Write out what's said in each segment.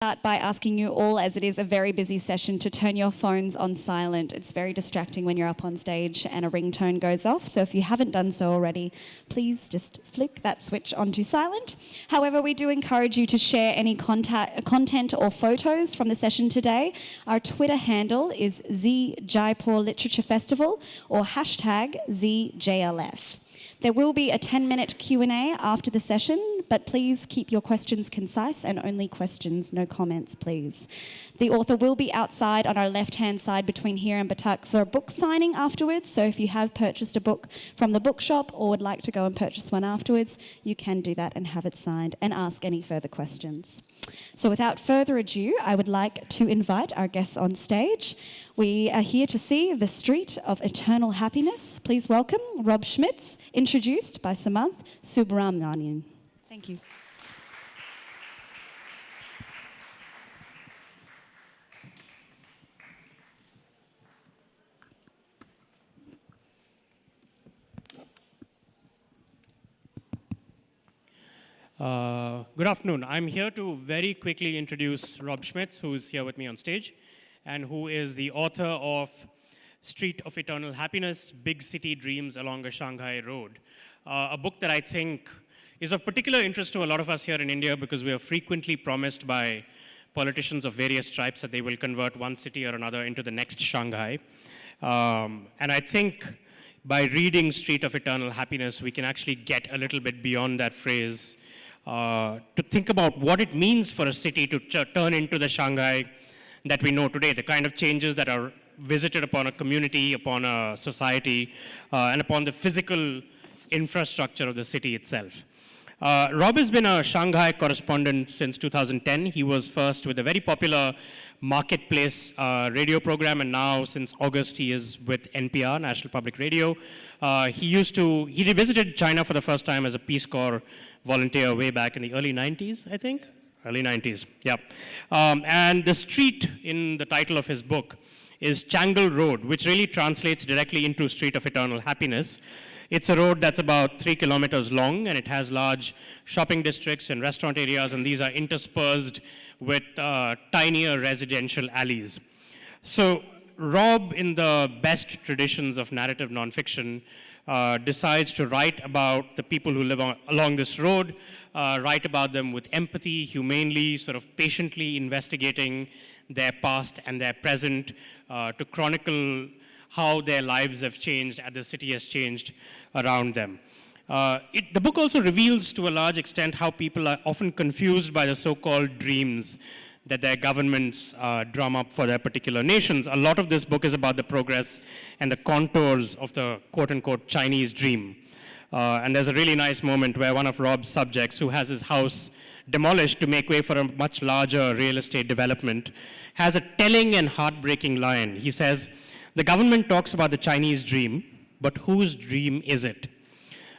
Start by asking you all, as it is a very busy session, to turn your phones on silent. It's very distracting when you're up on stage and a ringtone goes off. So if you haven't done so already, please just flick that switch onto silent. However, we do encourage you to share any content or photos from the session today. Our Twitter handle is ZJaipur Literature Festival or hashtag ZJLF. There will be a 10-minute Q&A after the session, but please keep your questions concise and only questions, no comments, please. The author will be outside on our left-hand side between here and Batak for a book signing afterwards, so if you have purchased a book from the bookshop or would like to go and purchase one afterwards, you can do that and have it signed and ask any further questions. So without further ado, I would like to invite our guests on stage. We are here to see The Street of Eternal Happiness. Please welcome Rob Schmitz, introduced by Samanth Subramanian. Thank you. Good afternoon. I'm here to very quickly introduce Rob Schmitz, who's here with me on stage, and who is the author of Street of Eternal Happiness, Big City Dreams Along a Shanghai Road, a book that I think is of particular interest to a lot of us here in India because we are frequently promised by politicians of various stripes that they will convert one city or another into the next Shanghai. And I think by reading Street of Eternal Happiness, we can actually get a little bit beyond that phrase to think about what it means for a city to turn into the Shanghai that we know today, the kind of changes that are visited upon a community, upon a society, and upon the physical infrastructure of the city itself. Rob has been a Shanghai correspondent since 2010. He was first with a very popular marketplace radio program, and now since August he is with NPR, National Public Radio. He revisited China for the first time as a Peace Corps volunteer way back in the early 90s, I think? Early 90s, yeah. And the street in the title of his book is Changle Road, which really translates directly into Street of Eternal Happiness. It's a road that's about 3 kilometers long, and it has large shopping districts and restaurant areas, and these are interspersed with tinier residential alleys. So Rob, in the best traditions of narrative nonfiction, decides to write about the people who live along this road, write about them with empathy, humanely, sort of patiently investigating their past and their present, to chronicle how their lives have changed as the city has changed around them. The book also reveals to a large extent how people are often confused by the so-called dreams that their governments drum up for their particular nations. A lot of this book is about the progress and the contours of the quote-unquote Chinese dream. And there's a really nice moment where one of Rob's subjects, who has his house demolished to make way for a much larger real estate development, has a telling and heartbreaking line. He says, "The government talks about the Chinese dream, but whose dream is it?"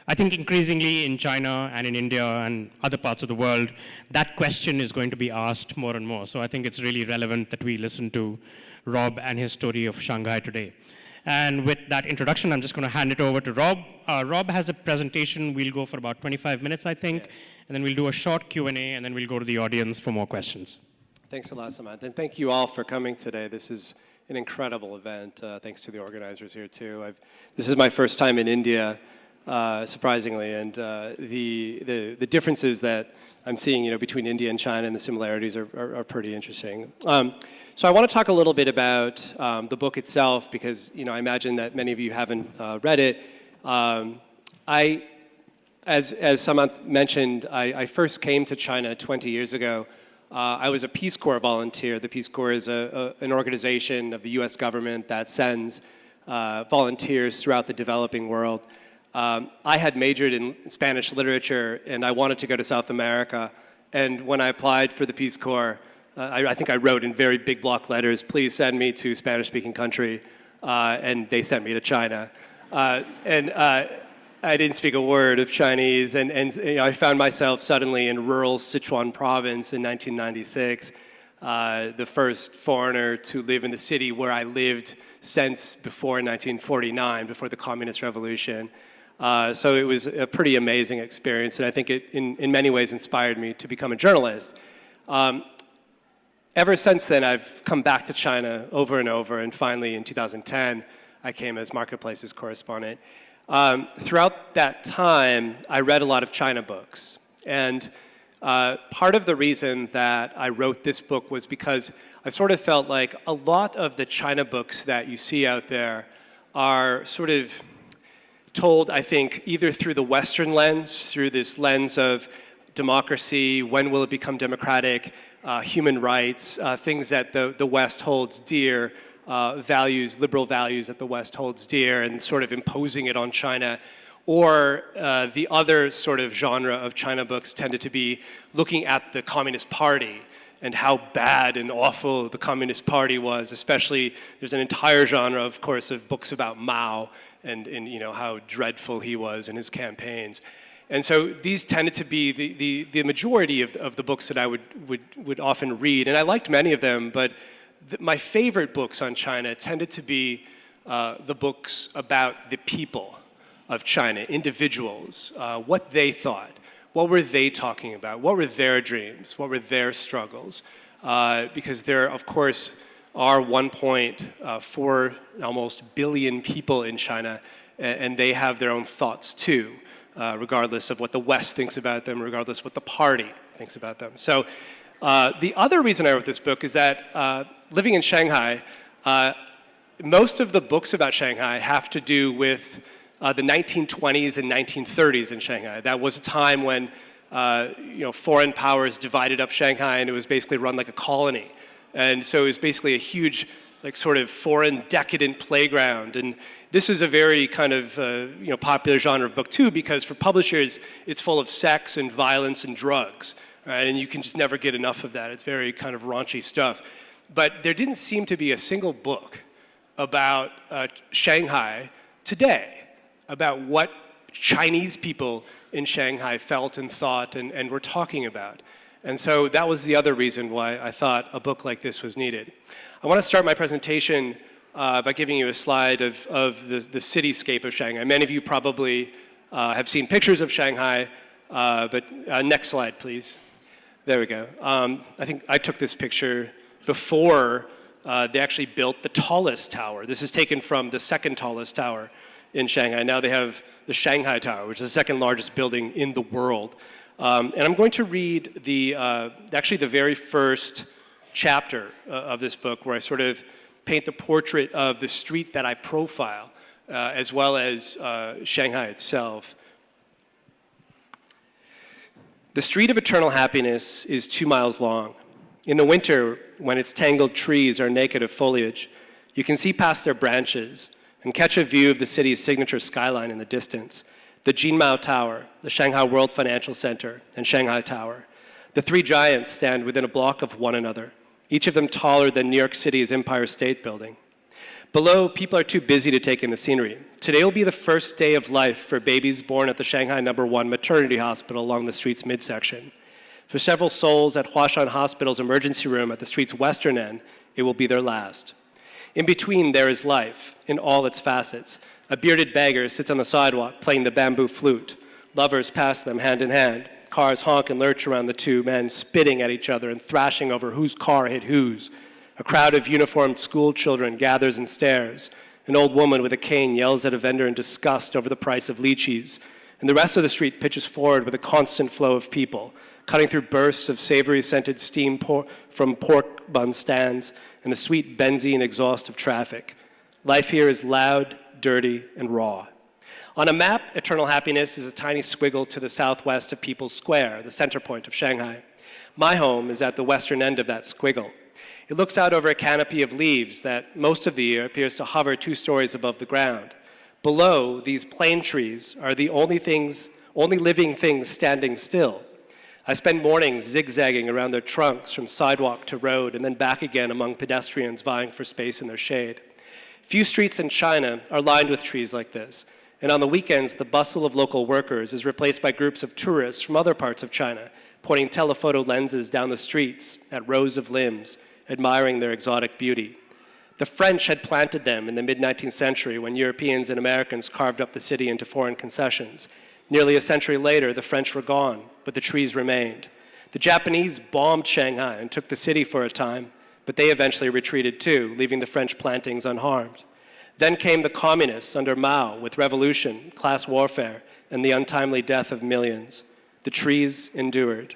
I think increasingly in China and in India and other parts of the world, that question is going to be asked more and more. So I think it's really relevant that we listen to Rob and his story of Shanghai today. And with that introduction, I'm just going to hand it over to Rob. Rob has a presentation. We'll go for about 25 minutes, I think, and then we'll do a short Q&A, and then we'll go to the audience for more questions. Thanks a lot, Samanth, and thank you all for coming today. This is an incredible event. Thanks to the organizers here, too. This is my first time in India, surprisingly, and the differences that I'm seeing, between India and China and the similarities are pretty interesting. So I want to talk a little bit about the book itself because, I imagine that many of you haven't read it. As Samanth mentioned, I first came to China 20 years ago. I was a Peace Corps volunteer. The Peace Corps is an organization of the US government that sends volunteers throughout the developing world. I had majored in Spanish literature, and I wanted to go to South America. And when I applied for the Peace Corps, I think I wrote in very big block letters, "Please send me to Spanish-speaking country," and they sent me to China. I didn't speak a word of Chinese, and I found myself suddenly in rural Sichuan province in 1996, the first foreigner to live in the city where I lived since before 1949, before the Communist Revolution. So it was a pretty amazing experience, and I think it, in many ways, inspired me to become a journalist. ever since then, I've come back to China over and over, and finally in 2010, I came as Marketplace's correspondent. Throughout that time, I read a lot of China books. And part of the reason that I wrote this book was because I sort of felt like a lot of the China books that you see out there are sort of told, I think, either through the Western lens, through this lens of democracy, when will it become democratic, human rights, things that the West holds dear, values, liberal values that the West holds dear, and sort of imposing it on China. Or the other sort of genre of China books tended to be looking at the Communist Party and how bad and awful the Communist Party was. Especially, there's an entire genre, of course, of books about Mao and you know, how dreadful he was in his campaigns. And so these tended to be the majority of the books that I would often read. And I liked many of them, but my favorite books on China tended to be the books about the people of China, individuals, what they thought, what were they talking about, what were their dreams, what were their struggles. Because there, of course, are 1.4 almost billion people in China, and they have their own thoughts too, regardless of what the West thinks about them, regardless of what the party thinks about them. So the other reason I wrote this book is that living in Shanghai, most of the books about Shanghai have to do with the 1920s and 1930s in Shanghai. That was a time when you know, foreign powers divided up Shanghai, and it was basically run like a colony. And so it was basically a huge, like, sort of foreign decadent playground. And this is a very kind of you know, popular genre of book too, because for publishers, it's full of sex and violence and drugs, right? And you can just never get enough of that. It's very kind of raunchy stuff. But there didn't seem to be a single book about Shanghai today, about what Chinese people in Shanghai felt and thought and were talking about. And so that was the other reason why I thought a book like this was needed. I want to start my presentation by giving you a slide of the cityscape of Shanghai. Many of you probably have seen pictures of Shanghai, but next slide, please. There we go. I think I took this picture before they actually built the tallest tower. This is taken from the second tallest tower in Shanghai. Now they have the Shanghai Tower, which is the second largest building in the world. And I'm going to read actually the very first chapter of this book, where I sort of paint the portrait of the street that I profile, as well as Shanghai itself. The street of eternal happiness is 2 miles long. In the winter, when its tangled trees are naked of foliage, you can see past their branches and catch a view of the city's signature skyline in the distance, the Jinmao Tower, the Shanghai World Financial Center, and Shanghai Tower. The three giants stand within a block of one another, each of them taller than New York City's Empire State Building. Below, people are too busy to take in the scenery. Today will be the first day of life for babies born at the Shanghai No. 1 maternity hospital along the street's midsection. For several souls at Huashan Hospital's emergency room at the street's western end, it will be their last. In between, there is life, in all its facets. A bearded beggar sits on the sidewalk playing the bamboo flute. Lovers pass them hand in hand. Cars honk and lurch around the two men, spitting at each other and thrashing over whose car hit whose. A crowd of uniformed school children gathers and stares. An old woman with a cane yells at a vendor in disgust over the price of lychees. And the rest of the street pitches forward with a constant flow of people, cutting through bursts of savory-scented steam from pork bun stands and the sweet benzene exhaust of traffic. Life here is loud, dirty, and raw. On a map, eternal happiness is a tiny squiggle to the southwest of People's Square, the center point of Shanghai. My home is at the western end of that squiggle. It looks out over a canopy of leaves that most of the year appears to hover 2 stories above the ground. Below, these plane trees are the only living things standing still. I spend mornings zigzagging around their trunks from sidewalk to road and then back again among pedestrians vying for space in their shade. Few streets in China are lined with trees like this, and on the weekends, the bustle of local workers is replaced by groups of tourists from other parts of China, pointing telephoto lenses down the streets at rows of limbs, admiring their exotic beauty. The French had planted them in the mid-19th century when Europeans and Americans carved up the city into foreign concessions. Nearly a century later, the French were gone, but the trees remained. The Japanese bombed Shanghai and took the city for a time, but they eventually retreated too, leaving the French plantings unharmed. Then came the communists under Mao with revolution, class warfare, and the untimely death of millions. The trees endured.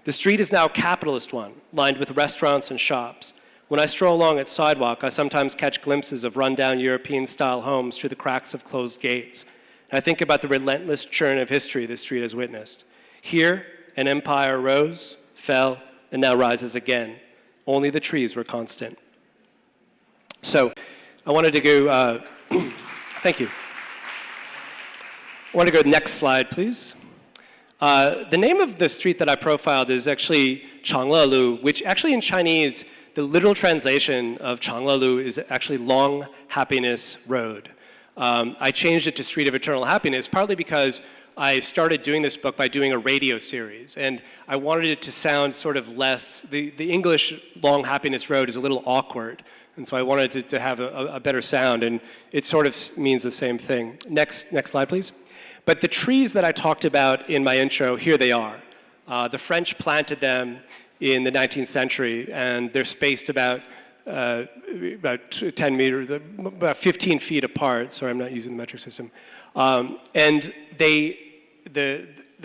The street is now a capitalist one, lined with restaurants and shops. When I stroll along its sidewalk, I sometimes catch glimpses of rundown European-style homes through the cracks of closed gates. And I think about the relentless churn of history this street has witnessed. Here, an empire rose, fell, and now rises again. Only the trees were constant. So, I wanted to go, thank you. I want to go to the next slide, please. The name of the street that I profiled is actually Changlelu, which actually in Chinese, the literal translation of Changlelu is actually Long Happiness Road. I changed it to Street of Eternal Happiness, partly because I started doing this book by doing a radio series, and I wanted it to sound sort of less, the English Long Happiness Road is a little awkward, and so I wanted it to have a better sound, and it sort of means the same thing. Next slide, please. But the trees that I talked about in my intro, here they are. The French planted them in the 19th century, and they're spaced about 10 meters, about 15 feet apart. Sorry, I'm not using the metric system. And the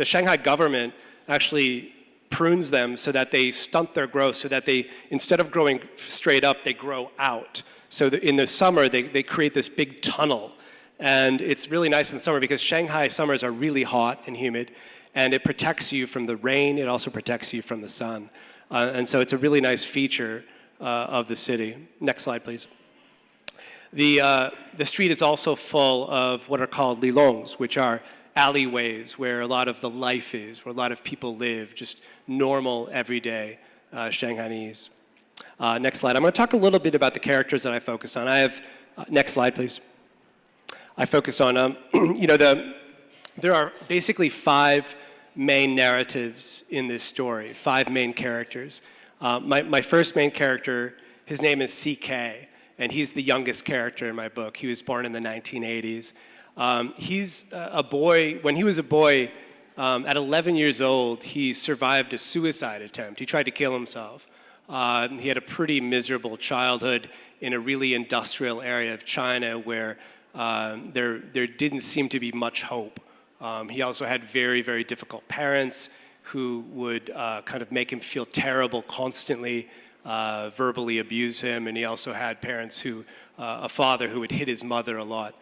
Shanghai government actually prunes them so that they stunt their growth, so that they, instead of growing straight up, they grow out. So in the summer, they create this big tunnel. And it's really nice in the summer because Shanghai summers are really hot and humid, and it protects you from the rain. It also protects you from the sun. And so it's a really nice feature of the city. Next slide, please. The street is also full of what are called lilongs, which are alleyways where a lot of the life is, where a lot of people live, just normal, everyday Shanghainese. Next slide. I'm going to talk a little bit about the characters that I focused on. I have, next slide, please. I focused on, there are basically 5 main narratives in this story, 5 main characters. My first main character, his name is CK, and he's the youngest character in my book. He was born in the 1980s. He's a boy, when he was a boy, at 11 years old, he survived a suicide attempt. He tried to kill himself. He had a pretty miserable childhood in a really industrial area of China where there didn't seem to be much hope. He also had very, very difficult parents who would kind of make him feel terrible constantly, verbally abuse him, and he also had parents who, a father who would hit his mother a lot.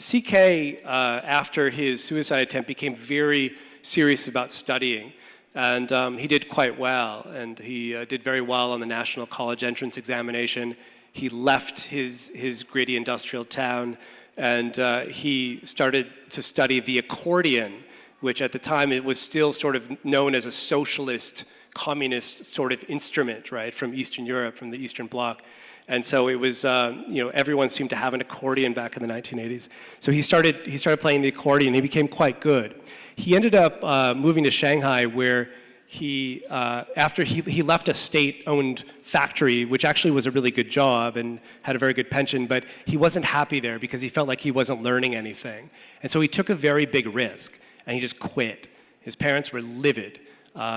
CK, after his suicide attempt, became very serious about studying, and he did quite well, and he did very well on the National College Entrance Examination. He left his gritty industrial town, and he started to study the accordion, which at the time it was still sort of known as a socialist, communist sort of instrument, right, from Eastern Europe, from the Eastern Bloc. And so it was, everyone seemed to have an accordion back in the 1980s. So he started playing the accordion. He became quite good. He ended up moving to Shanghai, where he, after he left a state-owned factory, which actually was a really good job and had a very good pension, but he wasn't happy there because he felt like he wasn't learning anything. And so he took a very big risk, and he just quit. His parents were livid.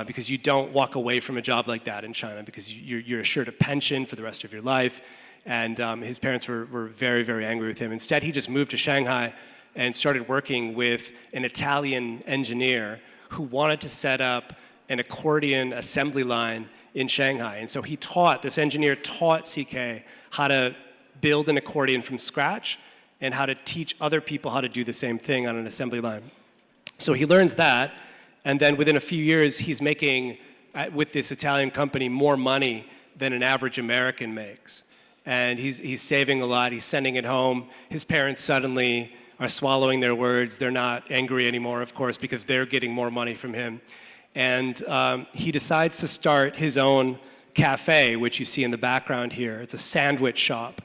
Because you don't walk away from a job like that in China because you're assured a pension for the rest of your life. And his parents were very, very angry with him. Instead, he just moved to Shanghai and started working with an Italian engineer who wanted to set up an accordion assembly line in Shanghai. And so this engineer taught CK how to build an accordion from scratch and how to teach other people how to do the same thing on an assembly line. So he learns that. And then within a few years, he's making, with this Italian company, more money than an average American makes. And he's saving a lot. He's sending it home. His parents suddenly are swallowing their words. They're not angry anymore, of course, because they're getting more money from him. And he decides to start his own cafe, which you see in the background here. It's a sandwich shop.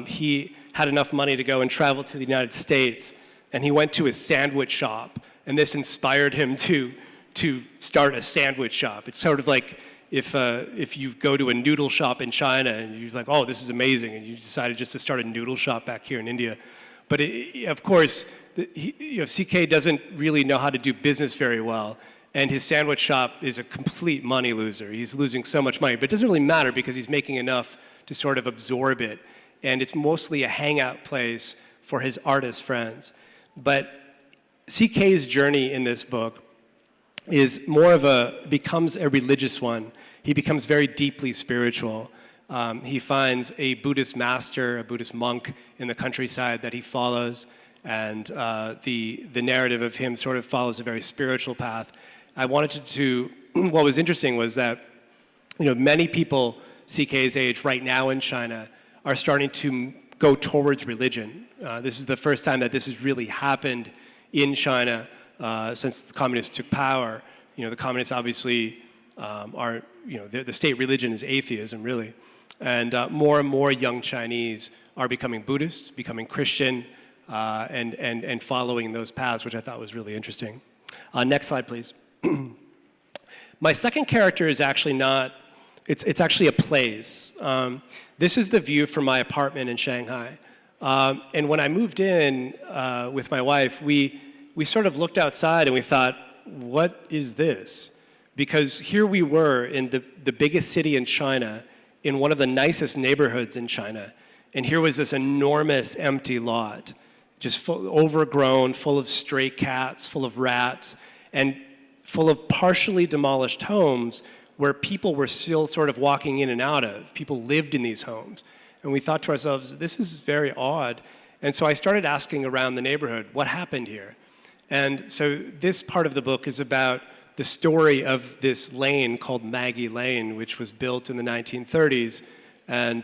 He had enough money to go and travel to the United States, and he went to his sandwich shop. And this inspired him to start a sandwich shop. It's sort of like if you go to a noodle shop in China and you're like, oh, this is amazing, and you decided just to start a noodle shop back here in India. But of course, CK doesn't really know how to do business very well. And his sandwich shop is a complete money loser. He's losing so much money, but it doesn't really matter because he's making enough to sort of absorb it. And it's mostly a hangout place for his artist friends. But CK's journey in this book is becomes a religious one. He becomes very deeply spiritual. He finds a Buddhist master, a Buddhist monk in the countryside that he follows, and the narrative of him sort of follows a very spiritual path. What was interesting was that, many people CK's age right now in China are starting to go towards religion. This is the first time that this has really happened in China since the communists took power. The communists obviously the state religion is atheism, really. And more young Chinese are becoming Buddhist, becoming Christian, and following those paths, which I thought was really interesting. Next slide, please. My second character is actually not, it's actually a place. This is the view from my apartment in Shanghai. And when I moved in with my wife, we sort of looked outside and we thought, what is this? Because here we were in the biggest city in China, in one of the nicest neighborhoods in China, and here was this enormous empty lot, just overgrown, full of stray cats, full of rats, and full of partially demolished homes where people were still sort of walking in and out of. People lived in these homes. And we thought to ourselves, this is very odd. And so I started asking around the neighborhood, what happened here? And so this part of the book is about the story of this lane called Maggie Lane, which was built in the 1930s. And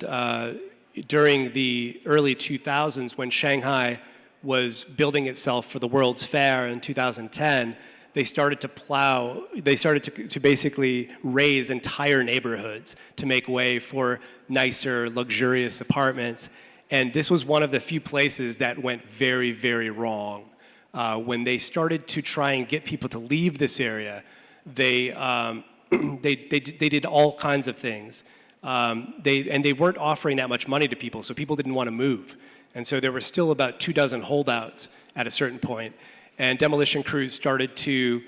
during the early 2000s, when Shanghai was building itself for the World's Fair in 2010, they started to basically raise entire neighborhoods to make way for nicer, luxurious apartments. And this was one of the few places that went very, very wrong. When they started to try and get people to leave this area, they did all kinds of things. They weren't offering that much money to people, so people didn't want to move. And so there were still about 24 holdouts at a certain point. And demolition crews started to,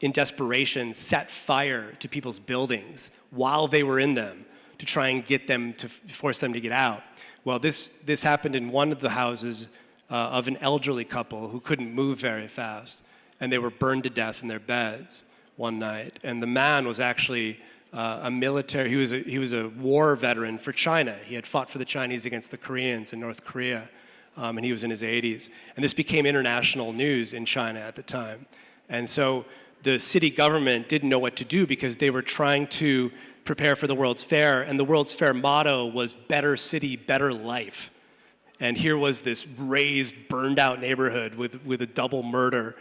in desperation, set fire to people's buildings while they were in them to try and get them to force them to get out. Well, this happened in one of the houses of an elderly couple who couldn't move very fast, and they were burned to death in their beds one night. And the man was actually a military. He was a war veteran for China. He had fought for the Chinese against the Koreans in North Korea. And he was in his 80s. And this became international news in China at the time. And so the city government didn't know what to do because they were trying to prepare for the World's Fair, and the World's Fair motto was better city, better life. And here was this razed, burned out neighborhood with a double murder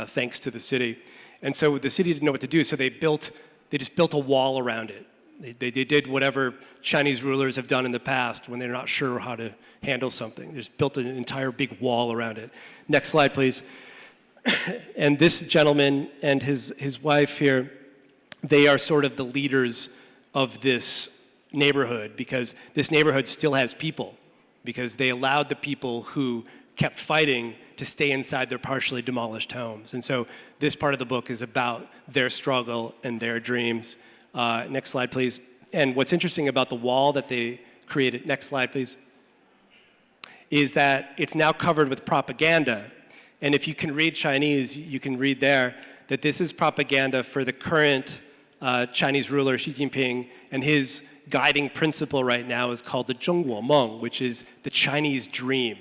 thanks to the city. And so the city didn't know what to do, so they just built a wall around it. They did whatever Chinese rulers have done in the past when they're not sure how to handle something. They just built an entire big wall around it. Next slide, please. And this gentleman and his wife here, they are sort of the leaders of this neighborhood because this neighborhood still has people because they allowed the people who kept fighting to stay inside their partially demolished homes. And so this part of the book is about their struggle and their dreams. Next slide, please. And what's interesting about the wall that they created, next slide, please, is that it's now covered with propaganda. And if you can read Chinese, you can read there that this is propaganda for the current Chinese ruler, Xi Jinping, and his guiding principle right now is called the 中国梦, which is the Chinese dream.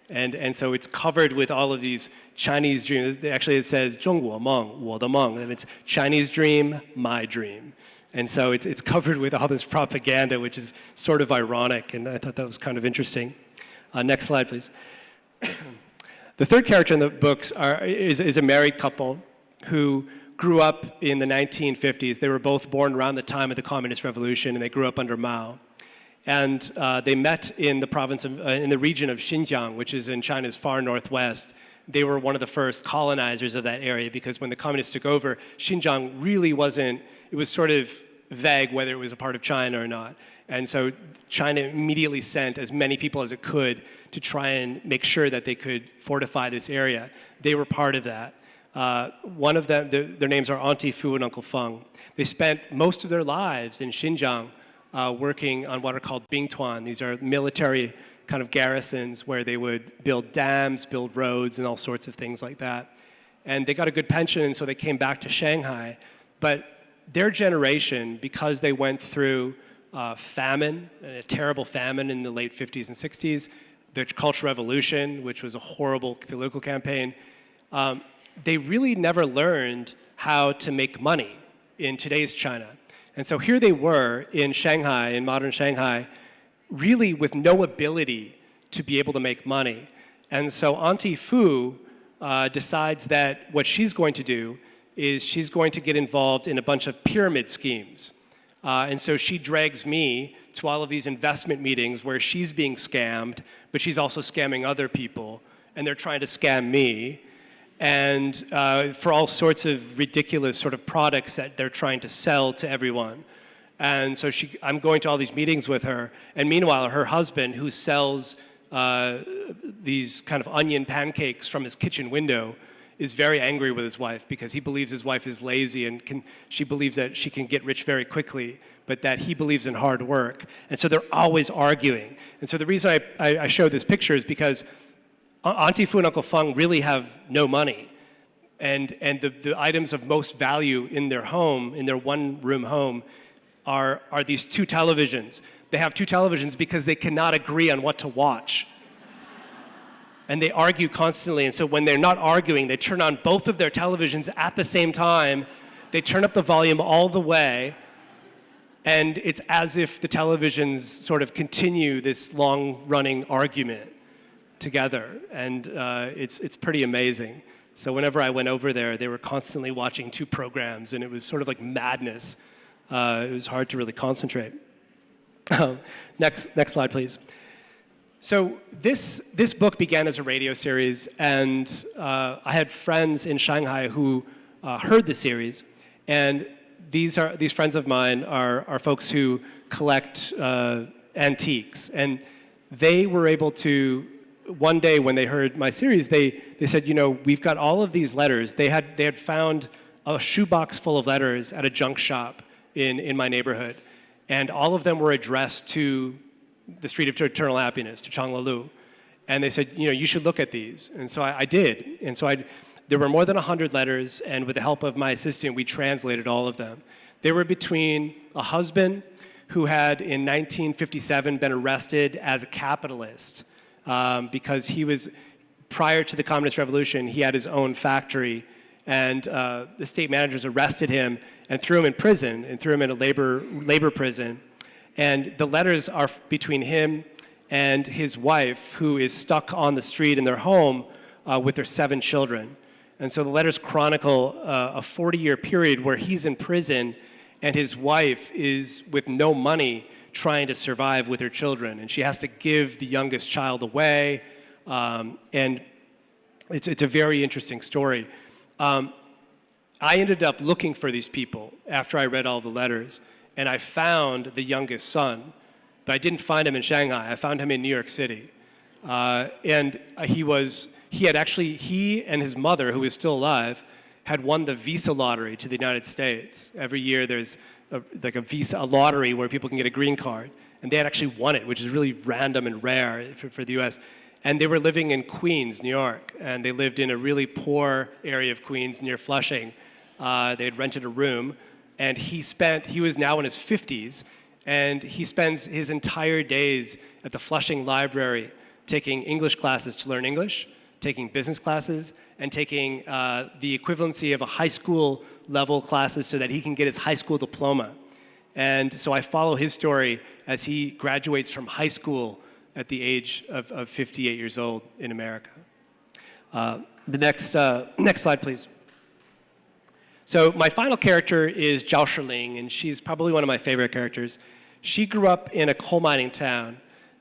And so it's covered with all of these Chinese dreams. Actually, it says 中国梦,我的梦, and it's Chinese dream, my dream. And so it's covered with all this propaganda, which is sort of ironic, and I thought that was kind of interesting. Next slide, please. The third character in the books is a married couple who grew up in the 1950s. They were both born around the time of the Communist Revolution, and they grew up under Mao. And they met in the region of Xinjiang, which is in China's far northwest. They were one of the first colonizers of that area because when the communists took over, Xinjiang really wasn't, it was sort of vague whether it was a part of China or not. And so China immediately sent as many people as it could to try and make sure that they could fortify this area. They were part of that. One of them, their names are Auntie Fu and Uncle Feng. They spent most of their lives in Xinjiang working on what are called bingtuan. These are military kind of garrisons where they would build dams, build roads, and all sorts of things like that. And they got a good pension, and so they came back to Shanghai. But their generation, because they went through famine, a terrible famine in the late 50s and 60s, the Cultural Revolution, which was a horrible political campaign, they really never learned how to make money in today's China. And so here they were in Shanghai, in modern Shanghai, really with no ability to be able to make money. And so Auntie Fu decides that what she's going to do is she's going to get involved in a bunch of pyramid schemes. And so she drags me to all of these investment meetings where she's being scammed, but she's also scamming other people, and they're trying to scam me. And for all sorts of ridiculous sort of products that they're trying to sell to everyone. And so I'm going to all these meetings with her, and meanwhile, her husband, who sells these kind of onion pancakes from his kitchen window, is very angry with his wife because he believes his wife is lazy and she believes that she can get rich very quickly, but that he believes in hard work. And so they're always arguing. And so the reason I show this picture is because Auntie Fu and Uncle Feng really have no money. And the items of most value in their home, in their one-room home, are these two televisions. They have two televisions because they cannot agree on what to watch. And they argue constantly, and so when they're not arguing, they turn on both of their televisions at the same time, they turn up the volume all the way, and it's as if the televisions sort of continue this long-running argument together, and it's pretty amazing. So whenever I went over there, they were constantly watching two programs, and it was sort of like madness. It was hard to really concentrate. Next slide, please. So this book began as a radio series, and I had friends in Shanghai who heard the series, and these friends of mine are folks who collect antiques, and they were able to, one day when they heard my series, they said, you know, we've got all of these letters. They had found a shoebox full of letters at a junk shop in my neighborhood, and all of them were addressed to the Street of Eternal Happiness, to Changlalu. And they said, you know, you should look at these. And so I did. And so there were more than 100 letters, and with the help of my assistant, we translated all of them. They were between a husband who had, in 1957, been arrested as a capitalist because he was, prior to the Communist Revolution, he had his own factory, and the state managers arrested him and threw him in prison, and threw him in a labor prison. And the letters are between him and his wife, who is stuck on the street in their home with their 7 children. And so the letters chronicle a 40-year period where he's in prison and his wife is with no money trying to survive with her children. And she has to give the youngest child away. And it's a very interesting story. I ended up looking for these people after I read all the letters. And I found the youngest son, but I didn't find him in Shanghai. I found him in New York City. And he and his mother, who is still alive, had won the visa lottery to the United States. Every year there's a lottery where people can get a green card. And they had actually won it, which is really random and rare for the US. And they were living in Queens, New York. And they lived in a really poor area of Queens near Flushing. They had rented a room. And he was now in his 50s, and he spends his entire days at the Flushing Library taking English classes to learn English, taking business classes, and taking the equivalency of a high school level classes so that he can get his high school diploma. And so I follow his story as he graduates from high school at the age of 58 years old in America. The next slide, please. So my final character is Zhao Shiling, and she's probably one of my favorite characters. She grew up in a coal mining town,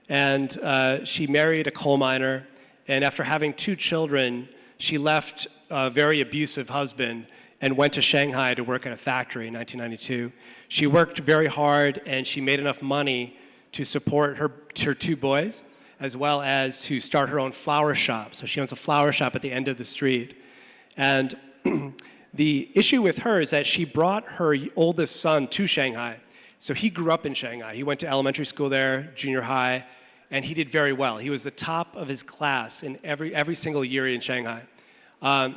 and she married a coal miner, and after having 2 children, she left a very abusive husband and went to Shanghai to work at a factory in 1992. She worked very hard, and she made enough money to support her 2 boys, as well as to start her own flower shop. So she owns a flower shop at the end of the street. And the issue with her is that she brought her oldest son to Shanghai. So he grew up in Shanghai. He went to elementary school there, junior high, and he did very well. He was the top of his class in every single year in Shanghai.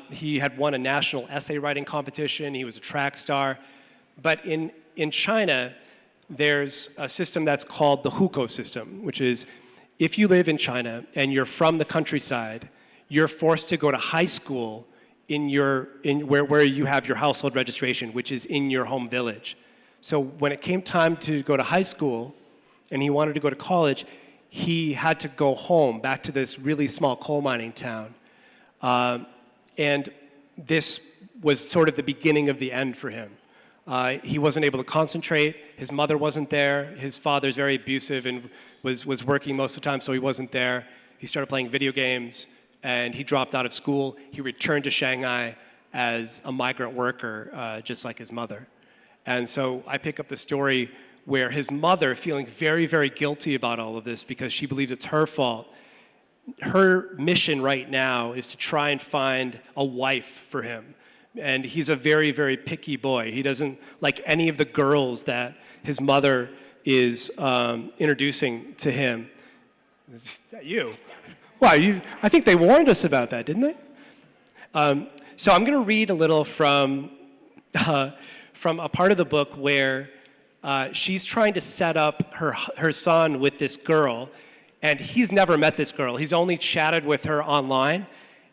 He had won a national essay writing competition. He was a track star. But in China, there's a system that's called the hukou system, which is if you live in China and you're from the countryside, you're forced to go to high school where you have your household registration, which is in your home village. So when it came time to go to high school and he wanted to go to college, he had to go home, back to this really small coal mining town. And this was sort of the beginning of the end for him. He wasn't able to concentrate. His mother wasn't there. His father's very abusive and was working most of the time, so he wasn't there. He started playing video games, and he dropped out of school. He returned to Shanghai as a migrant worker, just like his mother. And so I pick up the story where his mother, feeling very, very guilty about all of this because she believes it's her fault, her mission right now is to try and find a wife for him. And he's a very, very picky boy. He doesn't like any of the girls that his mother is introducing to him. Is that you? Wow, I think they warned us about that, didn't they? So I'm going to read a little from a part of the book where she's trying to set up her son with this girl, and he's never met this girl. He's only chatted with her online,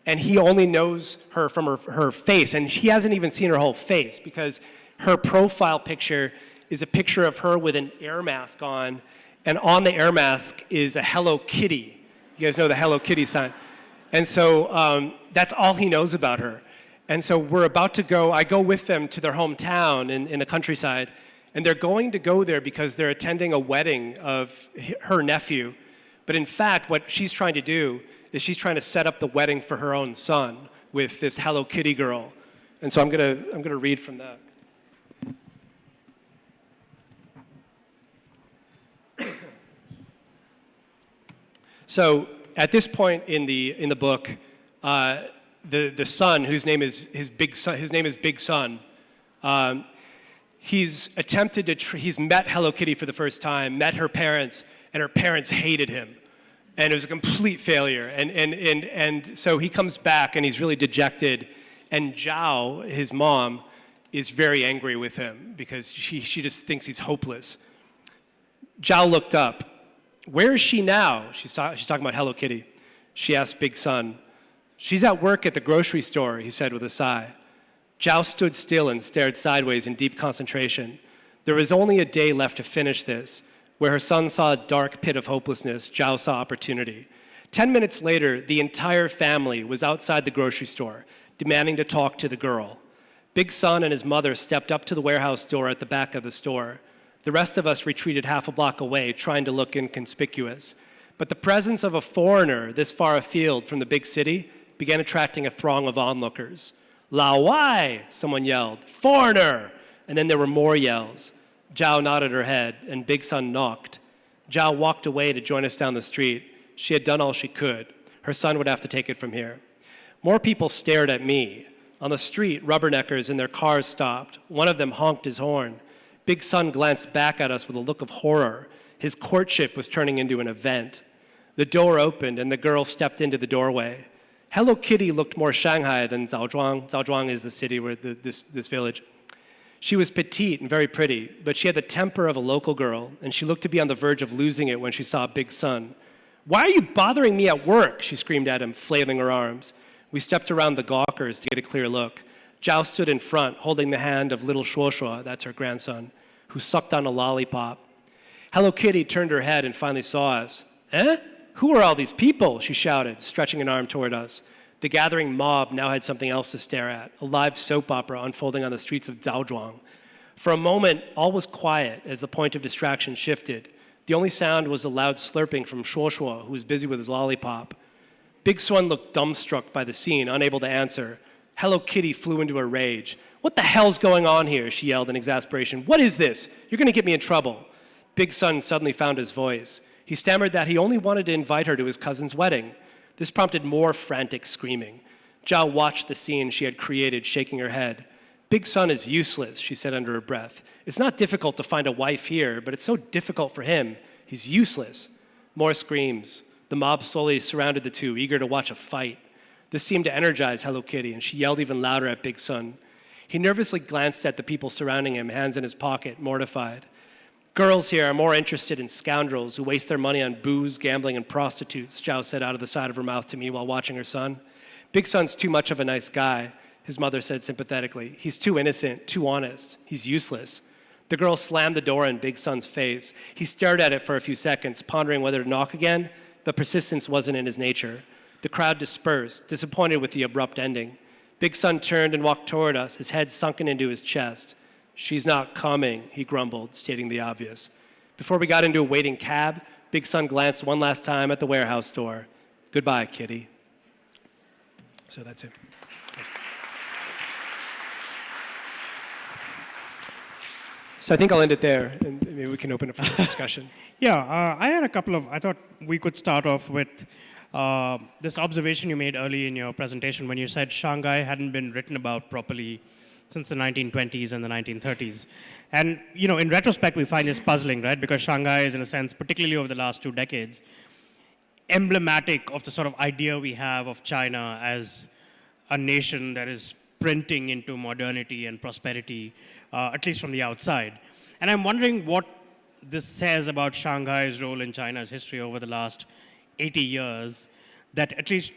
and he only knows her from her face, and he hasn't even seen her whole face because her profile picture is a picture of her with an air mask on, and on the air mask is a Hello Kitty. You guys know the Hello Kitty sign. And so that's all he knows about her. And so we're about to go, I go with them to their hometown in the countryside, and they're going to go there because they're attending a wedding of her nephew. But in fact, what she's trying to do is she's trying to set up the wedding for her own son with this Hello Kitty girl. And so I'm gonna read from that. So at this point in the book, the son, whose name is Big Son, he's attempted to he's met Hello Kitty for the first time, met her parents, and her parents hated him, and it was a complete failure. And so he comes back and he's really dejected, and Zhao, his mom, is very angry with him because she just thinks he's hopeless. Zhao looked up. Where is she now? She's talking about Hello Kitty. She asked Big Son. She's at work at the grocery store, he said with a sigh. Zhao stood still and stared sideways in deep concentration. There was only a day left to finish this. Where her son saw a dark pit of hopelessness, Zhao saw opportunity. 10 minutes later, the entire family was outside the grocery store, demanding to talk to the girl. Big Son and his mother stepped up to the warehouse door at the back of the store. The rest of us retreated half a block away, trying to look inconspicuous. But the presence of a foreigner this far afield from the big city began attracting a throng of onlookers. Lao Wai, someone yelled. Foreigner! And then there were more yells. Zhao nodded her head, and Big Son knocked. Zhao walked away to join us down the street. She had done all she could. Her son would have to take it from here. More people stared at me. On the street, rubberneckers in their cars stopped. One of them honked his horn. Big Son glanced back at us with a look of horror. His courtship was turning into an event. The door opened, and the girl stepped into the doorway. Hello Kitty looked more Shanghai than Zaozhuang. Zaozhuang is the city where this village. She was petite and very pretty, but she had the temper of a local girl, and she looked to be on the verge of losing it when she saw Big Son. Why are you bothering me at work? She screamed at him, flailing her arms. We stepped around the gawkers to get a clear look. Zhao stood in front, holding the hand of little Shuoshua, that's her grandson, who sucked on a lollipop. Hello Kitty turned her head and finally saw us. Eh? Who are all these people? She shouted, stretching an arm toward us. The gathering mob now had something else to stare at, a live soap opera unfolding on the streets of Zaozhuang. For a moment, all was quiet as the point of distraction shifted. The only sound was a loud slurping from Shuoshua, who was busy with his lollipop. Big Son looked dumbstruck by the scene, unable to answer. Hello Kitty flew into a rage. What the hell's going on here? She yelled in exasperation. What is this? You're going to get me in trouble. Big Son suddenly found his voice. He stammered that he only wanted to invite her to his cousin's wedding. This prompted more frantic screaming. Zhao watched the scene she had created, shaking her head. Big Sun is useless, she said under her breath. It's not difficult to find a wife here, but it's so difficult for him. He's useless. More screams. The mob slowly surrounded the two, eager to watch a fight. This seemed to energize Hello Kitty, and she yelled even louder at Big Sun. He nervously glanced at the people surrounding him, hands in his pocket, mortified. Girls here are more interested in scoundrels who waste their money on booze, gambling, and prostitutes, Zhao said out of the side of her mouth to me while watching her son. Big Sun's too much of a nice guy, his mother said sympathetically. He's too innocent, too honest. He's useless. The girl slammed the door in Big Sun's face. He stared at it for a few seconds, pondering whether to knock again, but persistence wasn't in his nature. The crowd dispersed, disappointed with the abrupt ending. Big Sun turned and walked toward us, his head sunken into his chest. She's not coming, he grumbled, stating the obvious. Before we got into a waiting cab, Big Sun glanced one last time at the warehouse door. Goodbye, Kitty. So that's it. So I think I'll end it there, and maybe we can open up for discussion. Yeah, I had a couple of, I thought we could start off with this observation you made early in your presentation when you said Shanghai hadn't been written about properly since the 1920s and the 1930s. And, you know, in retrospect, we find this puzzling, right? Because Shanghai is, in a sense, particularly over the last 2 decades, emblematic of the sort of idea we have of China as a nation that is sprinting into modernity and prosperity, at least from the outside. And I'm wondering what this says about Shanghai's role in China's history over the last 80 years, that at least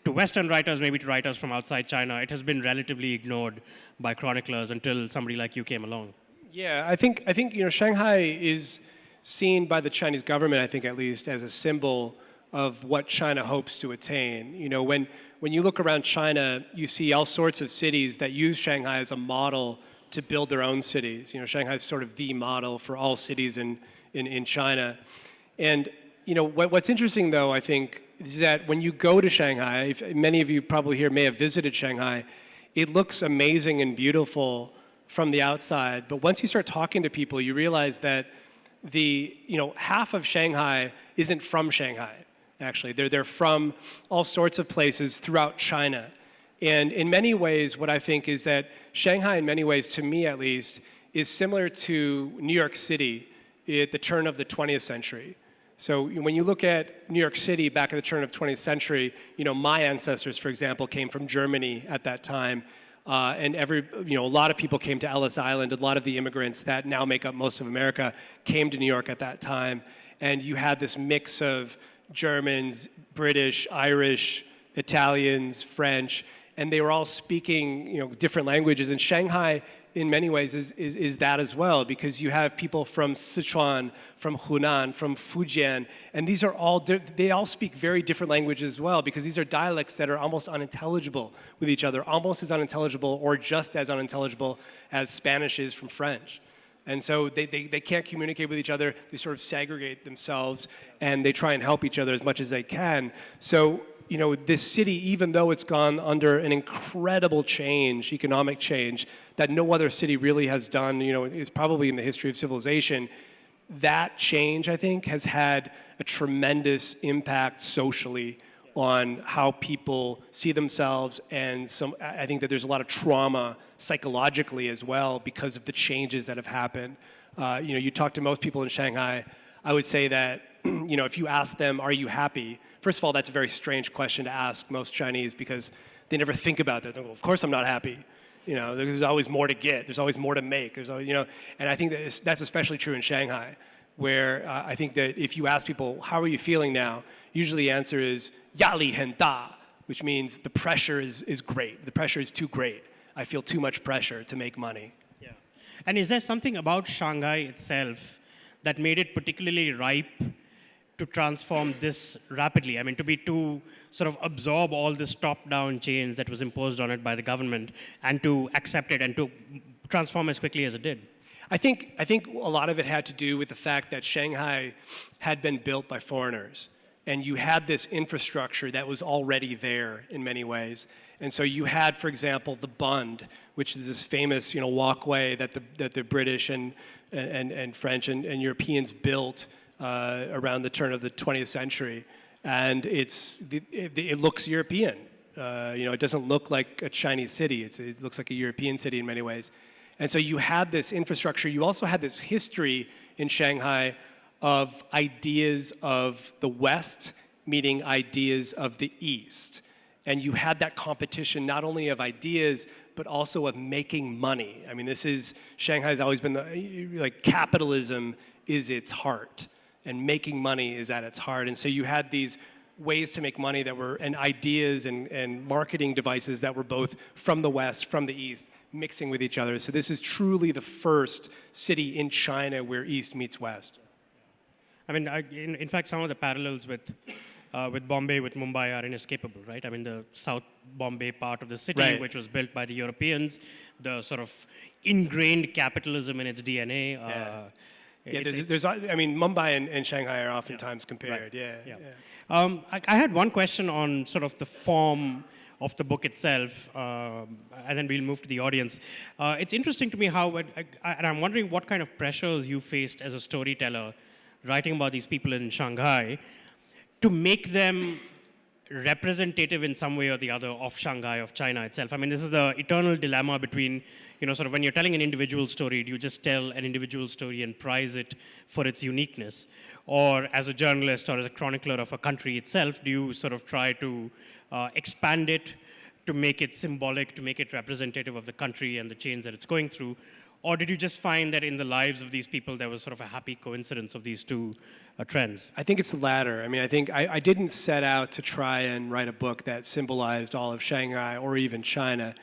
to Western writers, maybe to writers from outside China, it has been relatively ignored by chroniclers until somebody like you came along. Yeah, I think you know, Shanghai is seen by the Chinese government, I think at least, as a symbol of what China hopes to attain. You know, when you look around China, you see all sorts of cities that use Shanghai as a model to build their own cities. You know, Shanghai is sort of the model for all cities in China. And you know, what's interesting though, I think, is that when you go to Shanghai, many of you probably here may have visited Shanghai, it looks amazing and beautiful from the outside. But once you start talking to people, you realize that half of Shanghai isn't from Shanghai, actually. They're from all sorts of places throughout China. And in many ways, what I think is that Shanghai, in many ways, to me at least, is similar to New York City at the turn of the 20th century. So when you look at New York City back at the turn of the 20th century, you know, my ancestors, for example, came from Germany at that time. And a lot of people came to Ellis Island. A lot of the immigrants that now make up most of America came to New York at that time. And you had this mix of Germans, British, Irish, Italians, French, and they were all speaking, you know, different languages. And Shanghai, in many ways, is that as well, because you have people from Sichuan, from Hunan, from Fujian, and these are all, they all speak very different languages as well, because these are dialects that are almost unintelligible with each other, almost as unintelligible or just as unintelligible as Spanish is from French. And so they can't communicate with each other, they sort of segregate themselves, and they try and help each other as much as they can. So, you know, this city, even though it's gone under an incredible change, economic change, that no other city really has done, you know, is probably in the history of civilization, that change, I think, has had a tremendous impact socially on how people see themselves, and I think that there's a lot of trauma psychologically as well because of the changes that have happened. You talk to most people in Shanghai, I would say that, if you ask them, are you happy? First of all, that's a very strange question to ask most Chinese because they never think about that. They go, of course I'm not happy. There's always more to get. There's always more to make. There's always, and I think that's especially true in Shanghai, where I think that if you ask people, how are you feeling now? Usually the answer is, 压力很大, which means the pressure is great. The pressure is too great. I feel too much pressure to make money. Yeah. And is there something about Shanghai itself that made it particularly ripe to transform this rapidly? I mean, to sort of absorb all this top-down change that was imposed on it by the government and to accept it and to transform as quickly as it did? I think a lot of it had to do with the fact that Shanghai had been built by foreigners. And you had this infrastructure that was already there in many ways. And so you had, for example, the Bund, which is this famous walkway that the British and French and Europeans built around the turn of the 20th century. And it looks European. It doesn't look like a Chinese city. It looks like a European city in many ways. And so you had this infrastructure. You also had this history in Shanghai of ideas of the West meeting ideas of the East. And you had that competition not only of ideas, but also of making money. I mean, Shanghai's always been capitalism is its heart, and making money is at its heart. And so you had these ways to make money and ideas and marketing devices that were both from the West, from the East, mixing with each other. So this is truly the first city in China where East meets West. I mean, in fact, some of the parallels with Bombay, with Mumbai are inescapable, right? I mean, the South Bombay part of the city, right, which was built by the Europeans, the sort of ingrained capitalism in its DNA. Mumbai and Shanghai are oftentimes compared. Right. I had one question on sort of the form of the book itself, and then we'll move to the audience. It's interesting to me and I'm wondering what kind of pressures you faced as a storyteller writing about these people in Shanghai to make them representative in some way or the other of Shanghai, of China itself. I mean, this is the eternal dilemma between, sort of when you're telling an individual story, do you just tell an individual story and prize it for its uniqueness? Or as a journalist or as a chronicler of a country itself, do you sort of try to expand it to make it symbolic, to make it representative of the country and the change that it's going through? Or did you just find that in the lives of these people, there was sort of a happy coincidence of these two trends? I think it's the latter. I mean, I think I didn't set out to try and write a book that symbolized all of Shanghai or even China.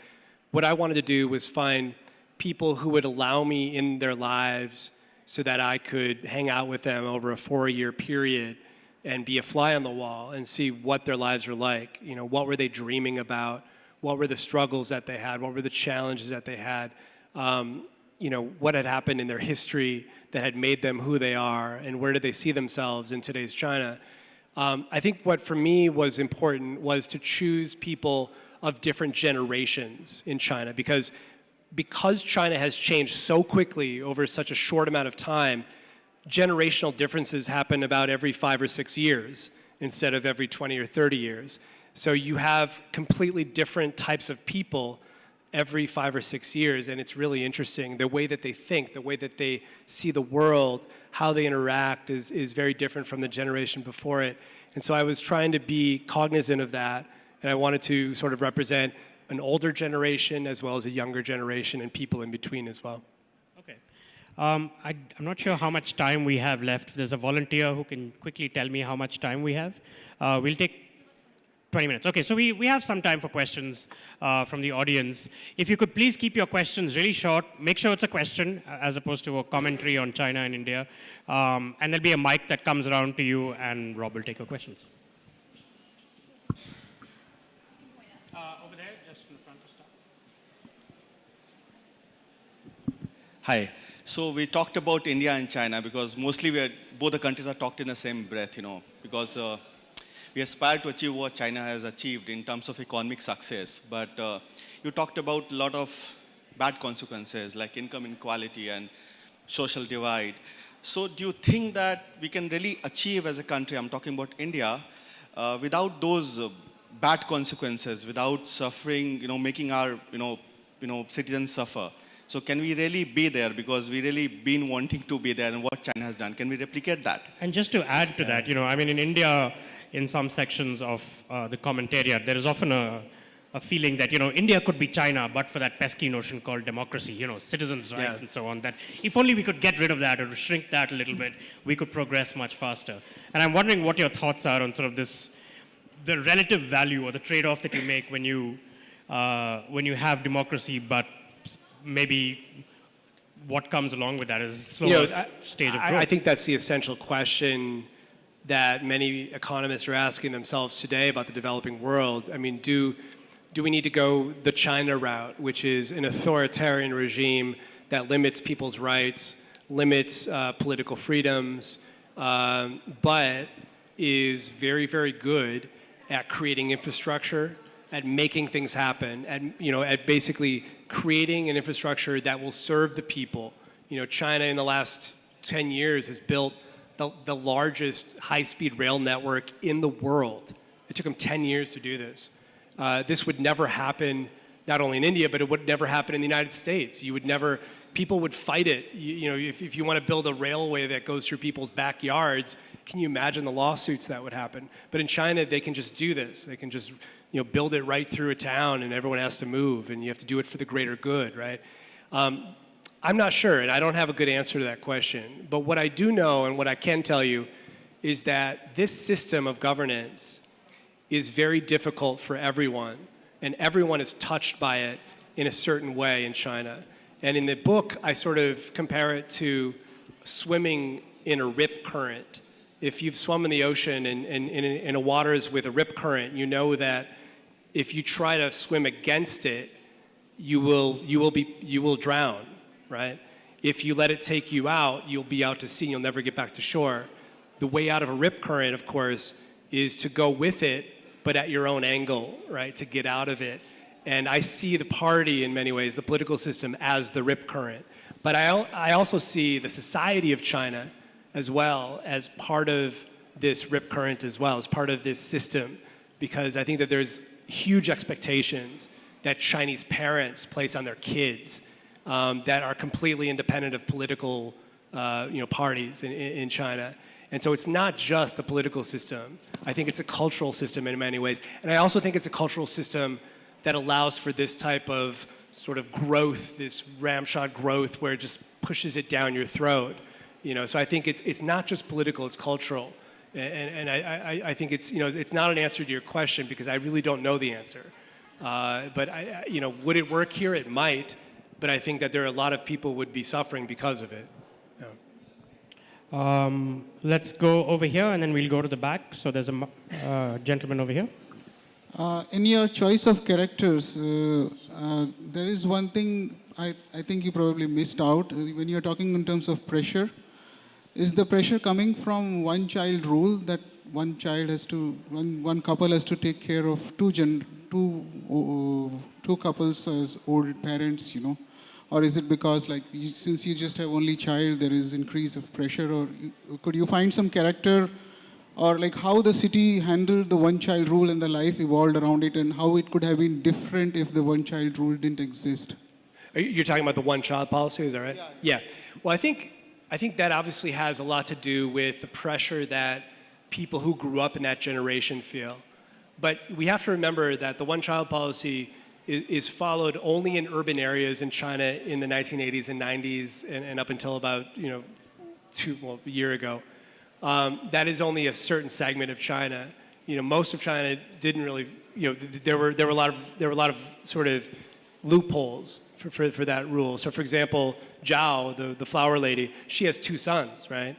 What I wanted to do was find people who would allow me in their lives so that I could hang out with them over a 4-year period and be a fly on the wall and see what their lives were like. What were they dreaming about? What were the struggles that they had? What were the challenges that they had? What had happened in their history that had made them who they are, and where did they see themselves in today's China? I think what for me was important was to choose people of different generations in China, because China has changed so quickly over such a short amount of time, generational differences happen about every 5 or 6 years instead of every 20 or 30 years. So you have completely different types of people every 5 or 6 years, and it's really interesting. The way that they think, the way that they see the world, how they interact is very different from the generation before it. And so I was trying to be cognizant of that, and I wanted to sort of represent an older generation as well as a younger generation and people in between as well. Okay. I'm not sure how much time we have left. There's a volunteer who can quickly tell me how much time we have. We'll take 20 minutes. Okay, so we have some time for questions from the audience. If you could please keep your questions really short, make sure it's a question as opposed to a commentary on China and India. And there'll be a mic that comes around to you, and Rob will take your questions. Over there, just in front to start. Hi. So we talked about India and China because mostly both the countries are talked in the same breath, because we aspire to achieve what China has achieved in terms of economic success. But you talked about a lot of bad consequences like income inequality and social divide. So do you think that we can really achieve as a country, I'm talking about India, without those bad consequences, without suffering, making our, citizens suffer? So can we really be there? Because we really been wanting to be there, and what China has done. Can we replicate that? And just to add to that, in India, in some sections of the commentariat, there is often a feeling that, India could be China, but for that pesky notion called democracy, citizens' rights and so on, that if only we could get rid of that or shrink that a little bit, we could progress much faster. And I'm wondering what your thoughts are on sort of the relative value or the trade-off that you make when you have democracy, but maybe what comes along with that is a slower stage of growth. I think that's the essential question that many economists are asking themselves today about the developing world. I mean, do we need to go the China route, which is an authoritarian regime that limits people's rights, limits political freedoms, but is very, very good at creating infrastructure, at making things happen, at basically creating an infrastructure that will serve the people. China in the last 10 years has built the largest high-speed rail network in the world. It took them 10 years to do this. This would never happen, not only in India, but it would never happen in the United States. People would fight it. If you want to build a railway that goes through people's backyards, can you imagine the lawsuits that would happen? But in China, they can just do this. They can just build it right through a town, and everyone has to move, and you have to do it for the greater good, right? I'm not sure, and I don't have a good answer to that question. But what I do know, and what I can tell you, is that this system of governance is very difficult for everyone, and everyone is touched by it in a certain way in China. And in the book, I sort of compare it to swimming in a rip current. If you've swum in the ocean and in a waters with a rip current, you know that if you try to swim against it, you will drown, right? If you let it take you out, you'll be out to sea, you'll never get back to shore. The way out of a rip current, of course, is to go with it, but at your own angle, right, to get out of it. And I see the party in many ways, the political system, as the rip current. But I also see the society of China as well as part of this rip current as well, as part of this system, because I think that there's huge expectations that Chinese parents place on their kids that are completely independent of political parties in China. And so it's not just a political system. I think it's a cultural system in many ways. And I also think it's a cultural system that allows for this type of sort of growth, this ramshot growth where it just pushes it down your throat. So I think it's not just political, it's cultural. And I think it's not an answer to your question because I really don't know the answer. But would it work here? It might, but I think that there are a lot of people would be suffering because of it. Let's go over here and then we'll go to the back. So there's a gentleman over here. In your choice of characters, there is one thing I think you probably missed out when you're talking in terms of pressure. Is the pressure coming from one child rule that one couple has to take care of two couples as old parents, Or is it because since you just have only child, there is increase of pressure? Or could you find some character or how the city handled the one-child rule and the life evolved around it and how it could have been different if the one-child rule didn't exist? You're talking about the one-child policy, is that right? Yeah. Well, I think that obviously has a lot to do with the pressure that people who grew up in that generation feel. But we have to remember that the one-child policy is followed only in urban areas in China in the 1980s and 90s and up until about a year ago. That is only a certain segment of China. Most of China didn't really. There were a lot of sort of loopholes for that rule. So, for example, Zhao, the flower lady, she has 2 sons, right?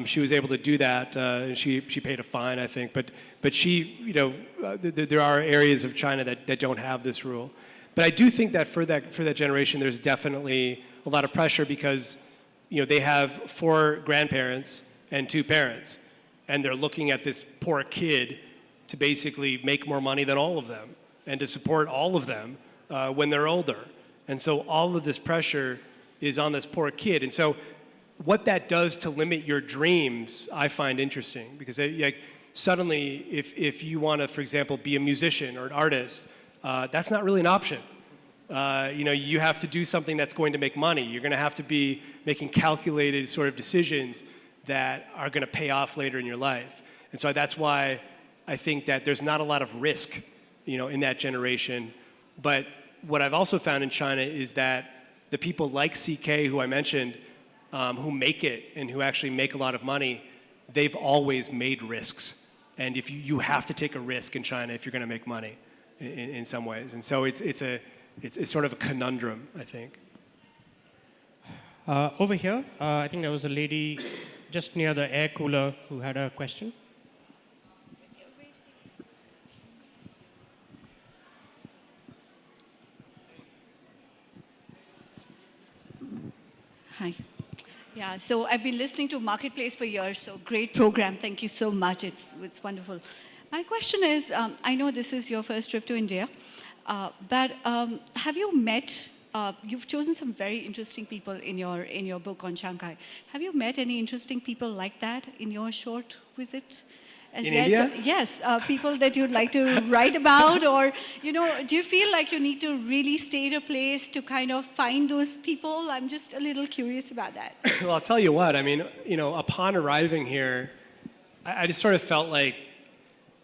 She was able to do that. She paid a fine, I think. But she, there are areas of China that don't have this rule. But I do think that for that generation, there's definitely a lot of pressure because, they have 4 grandparents and 2 parents, and they're looking at this poor kid to basically make more money than all of them and to support all of them when they're older. And so all of this pressure is on this poor kid. And so what that does to limit your dreams, I find interesting because suddenly if you want to, for example, be a musician or an artist, that's not really an option. You have to do something that's going to make money. You're going to have to be making calculated sort of decisions that are going to pay off later in your life. And so that's why I think that there's not a lot of risk, in that generation. But what I've also found in China is that the people like CK, who I mentioned, who make it and who actually make a lot of money, they've always made risks. And if you have to take a risk in China if you're going to make money in some ways. And so it's sort of a conundrum, I think. Over here, I think there was a lady just near the air cooler who had a question. Hi. Yeah, so I've been listening to Marketplace for years, so great program. Thank you so much. It's wonderful. My question is, I know this is your first trip to India, but have you met, you've chosen some very interesting people in your book on Shanghai. Have you met any interesting people like that in your short visit? as In yet? India? Yes, people that you'd like to write about, or do you feel like you need to really stay at a place to kind of find those people? I'm just a little curious about that. Well, I'll tell you what, I mean, upon arriving here, I just sort of felt like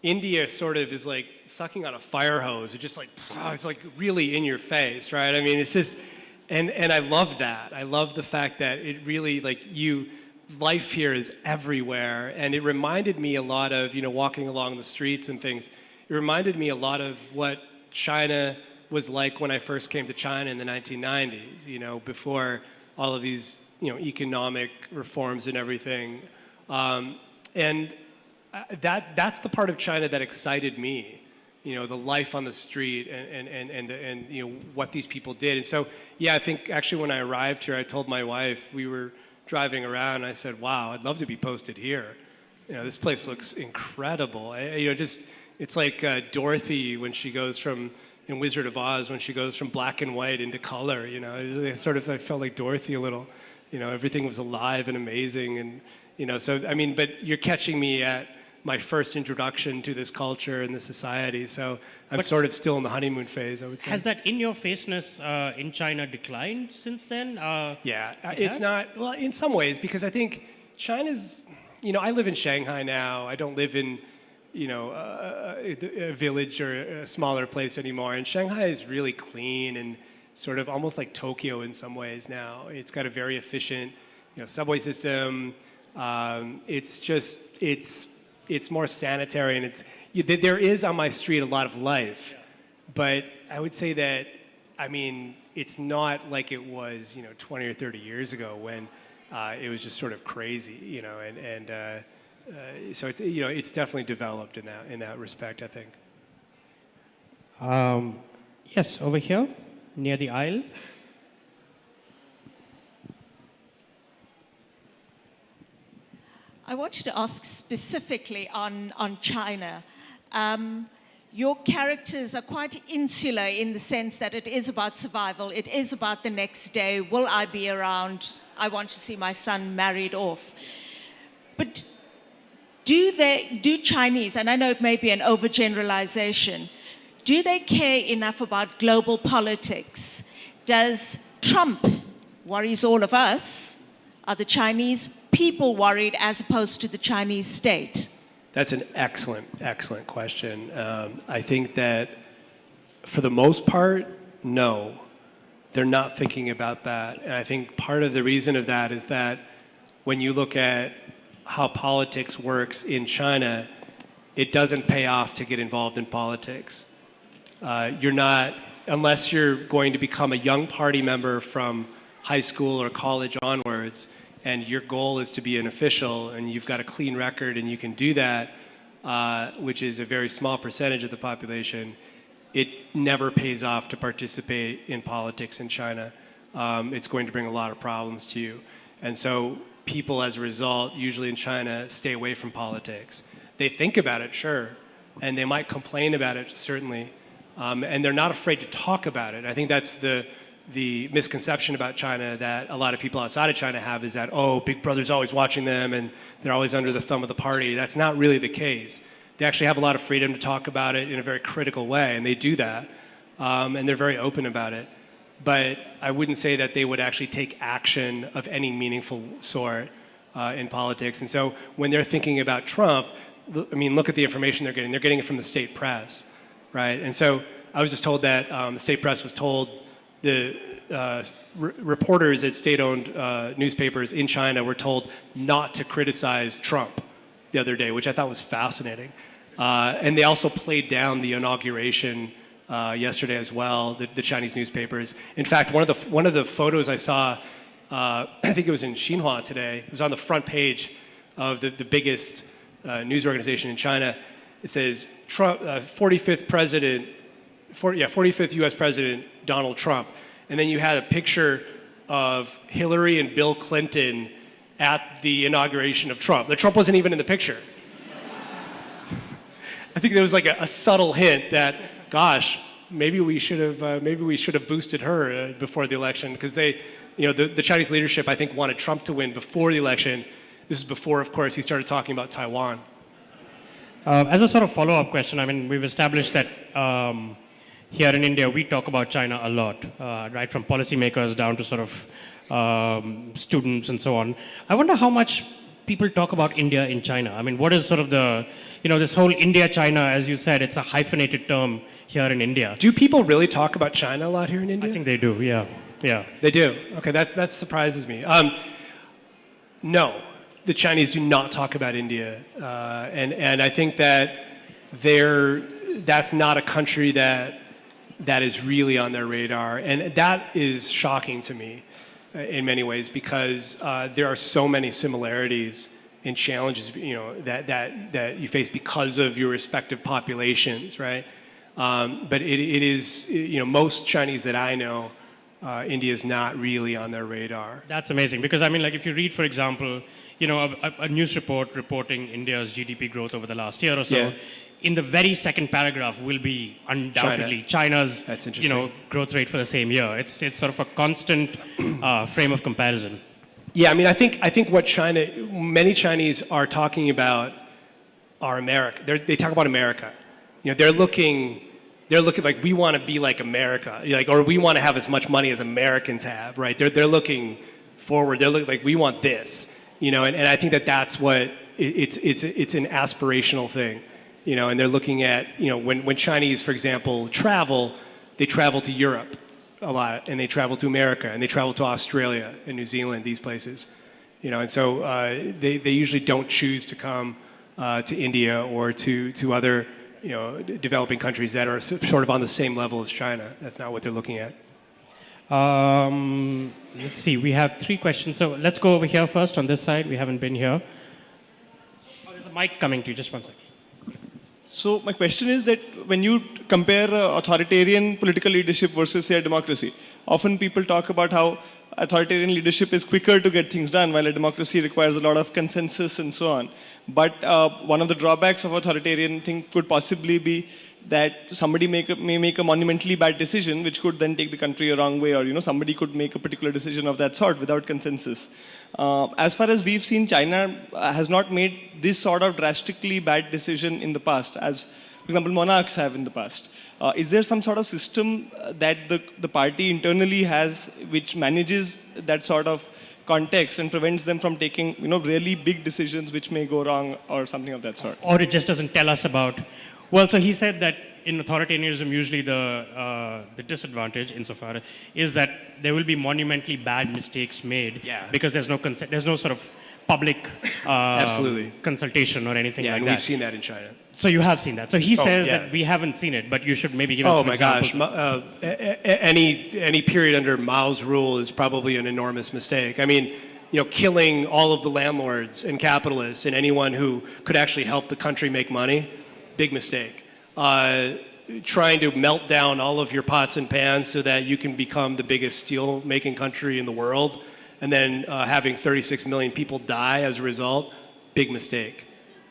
India sort of is like sucking on a fire hose. It's just like, it's like really in your face, right? I mean, it's just, and I love that. I love the fact that it really, life here is everywhere. And it reminded me a lot of, walking along the streets and things, it reminded me a lot of what China was like when I first came to China in the 1990s, before all of these, economic reforms and everything. That's the part of China that excited me, the life on the street and what these people did. And so, yeah, I think actually when I arrived here, I told my wife, we were driving around, and I said, wow, I'd love to be posted here. This place looks incredible. It's like Dorothy when she goes from, in Wizard of Oz, when she goes from black and white into color, I felt like Dorothy a little, everything was alive and amazing. And, so, I mean, but you're catching me at my first introduction to this culture and this society. So I'm sort of still in the honeymoon phase, I would say. Has that in-your-faceness in China declined since then? Yeah, it's not, well, in some ways, because I think China's, I live in Shanghai now. I don't live in, a village or a smaller place anymore. And Shanghai is really clean and sort of almost like Tokyo in some ways now. It's got a very efficient, subway system. It's more sanitary, and there is on my street a lot of life, but I would say that, I mean, it's not like it was, 20 or 30 years ago when it was just sort of crazy, so it's definitely developed in that respect, I think. Yes, over here, near the aisle. I wanted to ask specifically on China. Your characters are quite insular in the sense that it is about survival. It is about the next day. Will I be around? I want to see my son married off. But do Chinese, and I know it may be an overgeneralization, do they care enough about global politics? Does Trump worries all of us? Are the Chinese people worried as opposed to the Chinese state? That's an excellent, excellent question. I think that for the most part, no, they're not thinking about that. And I think part of the reason of that is that when you look at how politics works in China, it doesn't pay off to get involved in politics. Unless you're going to become a young party member from high school or college onwards, and your goal is to be an official, and you've got a clean record, and you can do that, which is a very small percentage of the population, it never pays off to participate in politics in China. It's going to bring a lot of problems to you. And so people, as a result, usually in China, stay away from politics. They think about it, sure, and they might complain about it, certainly, and they're not afraid to talk about it. I think that's the misconception about China that a lot of people outside of China have, is that, oh, Big Brother's always watching them and they're always under the thumb of the party. That's not really the case. They actually have a lot of freedom to talk about it in a very critical way, and they do that, and they're very open about it. But I wouldn't say that they would actually take action of any meaningful sort in politics. And so when they're thinking about Trump, I mean, look at the information they're getting. They're getting it from the state press, right? And so I was just told that the state press was told the reporters at state-owned newspapers in China were told not to criticize Trump the other day, which I thought was fascinating. And they also played down the inauguration yesterday as well, the Chinese newspapers. In fact, one of the photos I saw, I think it was in Xinhua today, it was on the front page of the biggest news organization in China. It says, Trump, 45th president, 45th US President Donald Trump. And then you had a picture of Hillary and Bill Clinton at the inauguration of Trump. The Trump wasn't even in the picture. I think there was like a subtle hint that, gosh, maybe we should have boosted her before the election, because they, the Chinese leadership, I think, wanted Trump to win before the election. This is before, of course, he started talking about Taiwan. As a sort of follow-up question, I mean, we've established that here in India, we talk about China a lot, right from policymakers down to sort of students and so on. I wonder how much people talk about India in China. I mean, what is sort of the, this whole India-China, as you said, it's a hyphenated term here in India. Do people really talk about China a lot here in India? I think they do, yeah. Yeah. They do. Okay, that surprises me. No, the Chinese do not talk about India, and I think that that's not a country that is really on their radar, and that is shocking to me in many ways because there are so many similarities and challenges, that you face because of your respective populations, right? But it is, most Chinese that I know. India is not really on their radar. That's amazing because I mean, like if you read, for example, a news report reporting India's GDP growth over the last year or so, Yeah. in the very second paragraph will be undoubtedly China's, That's interesting. growth rate for the same year. It's sort of a constant frame of comparison. Yeah, I mean, I think what many Chinese are talking about are America. They talk about America. They're looking like we want to be like America, or we want to have as much money as Americans have, right? They're looking forward. They're looking like we want this, and I think that's what it's an aspirational thing, and they're looking at, when Chinese, for example, they travel to Europe a lot, and they travel to America, and they travel to Australia and New Zealand, these places, and so they usually don't choose to come to India or to other developing countries that are sort of on the same level as China. That's not what they're looking at. Let's see, we have 3 questions. So let's go over here first on this side. We haven't been here. Oh, there's a mic coming to you. Just one second. So my question is that when you compare authoritarian political leadership versus, say, a democracy, often people talk about how authoritarian leadership is quicker to get things done, while a democracy requires a lot of consensus and so on. But one of the drawbacks of authoritarian thing could possibly be that somebody may make a monumentally bad decision, which could then take the country a wrong way, or somebody could make a particular decision of that sort without consensus. As far as we've seen, China has not made this sort of drastically bad decision in the past, as, for example, monarchs have in the past. Is there some sort of system that the party internally has which manages that sort of context and prevents them from taking really big decisions which may go wrong or something of that sort? Or it just doesn't tell us about. Well, so he said that in authoritarianism, usually the disadvantage insofar is that there will be monumentally bad mistakes made because there's no sort of public Absolutely. consultation or anything like that. We've seen that in China. So you have seen that. So he says that we haven't seen it, but you should maybe give us some examples. Oh my gosh, any period under Mao's rule is probably an enormous mistake. I mean, killing all of the landlords and capitalists and anyone who could actually help the country make money, big mistake. Trying to melt down all of your pots and pans so that you can become the biggest steel-making country in the world, and then having 36 million people die as a result, big mistake.